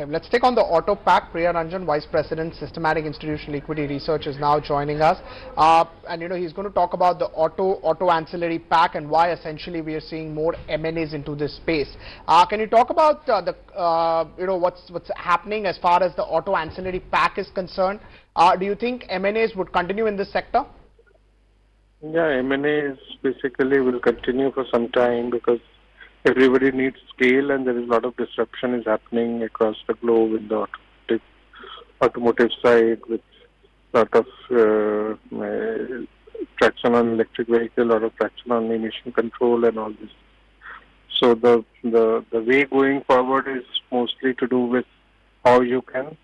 Let's take on the auto pack. Priya Ranjan, Vice President, Systematic Institutional Equity Research, is now joining us. And he's going to talk about the auto ancillary pack and why essentially we are seeing more M&As into this space. Can you talk about what's happening as far as the auto ancillary pack is concerned? Do you think M&As would continue in this sector? Yeah, M&As basically will continue for some time because everybody needs scale and there is a lot of disruption is happening across the globe in the automotive side with a lot of traction on electric vehicle, a lot of traction on emission control and all this. So the way going forward is mostly to do with how you can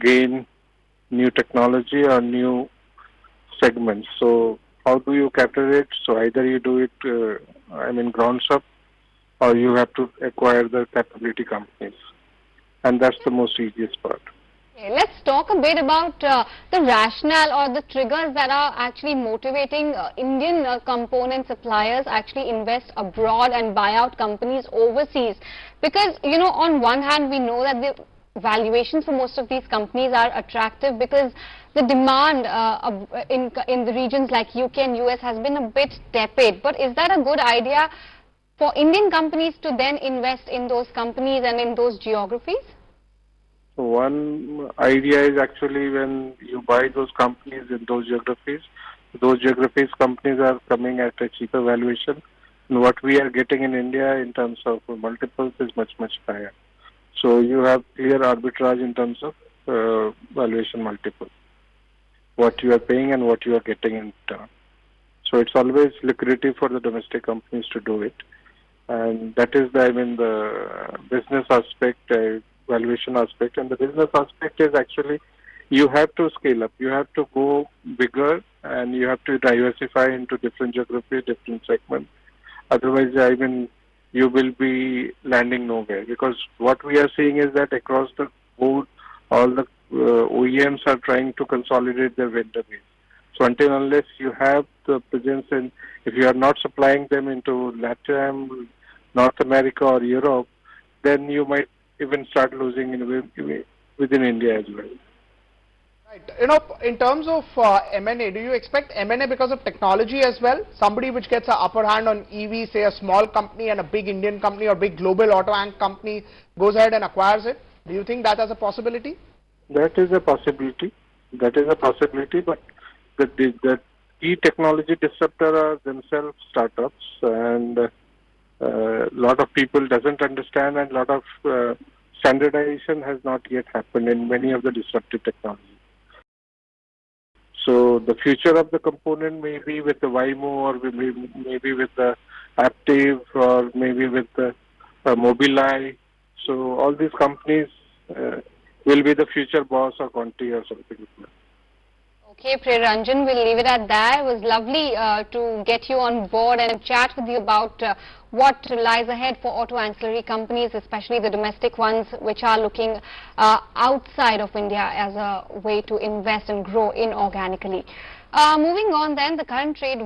gain new technology or new segments. So how do you capture it? So either you do it, ground up, or you have to acquire the capability companies. And that's the most easiest part. Okay, let's talk a bit about the rationale or the triggers that are actually motivating Indian component suppliers actually invest abroad and buy out companies overseas. Because, on one hand, we know that the valuations for most of these companies are attractive because the demand in the regions like UK and US has been a bit tepid. But is that a good idea for Indian companies to then invest in those companies and in those geographies? So one idea is actually when you buy those companies in those geographies companies are coming at a cheaper valuation. And what we are getting in India in terms of multiples is much, much higher. So you have clear arbitrage in terms of valuation multiple. What you are paying and what you are getting in return. So it's always lucrative for the domestic companies to do it. And that is the business aspect, valuation aspect. And the business aspect is actually you have to scale up. You have to go bigger and you have to diversify into different geographies, different segments. Otherwise, you will be landing nowhere. Because what we are seeing is that across the board, all the OEMs are trying to consolidate their vendor base. So until unless you have the presence in, if you are not supplying them into Latin, North America or Europe, then you might even start losing within India as well. Right. In terms of M&A, do you expect M&A because of technology as well? Somebody which gets an upper hand on EV, say a small company and a big Indian company or big global auto company goes ahead and acquires it. Do you think that as a possibility? That is a possibility. But the key technology disruptor are themselves startups, and a lot of people doesn't understand, and a lot of standardization has not yet happened in many of the disruptive technologies. So the future of the component may be with the Waymo, or maybe with the Aptiv, or maybe with the Mobileye. So all these companies will be the future boss or Conti or something like that. Okay, Priya Ranjan, we'll leave it at that. It was lovely to get you on board and chat with you about what lies ahead for auto ancillary companies, especially the domestic ones which are looking outside of India as a way to invest and grow inorganically. Moving on then, the current trade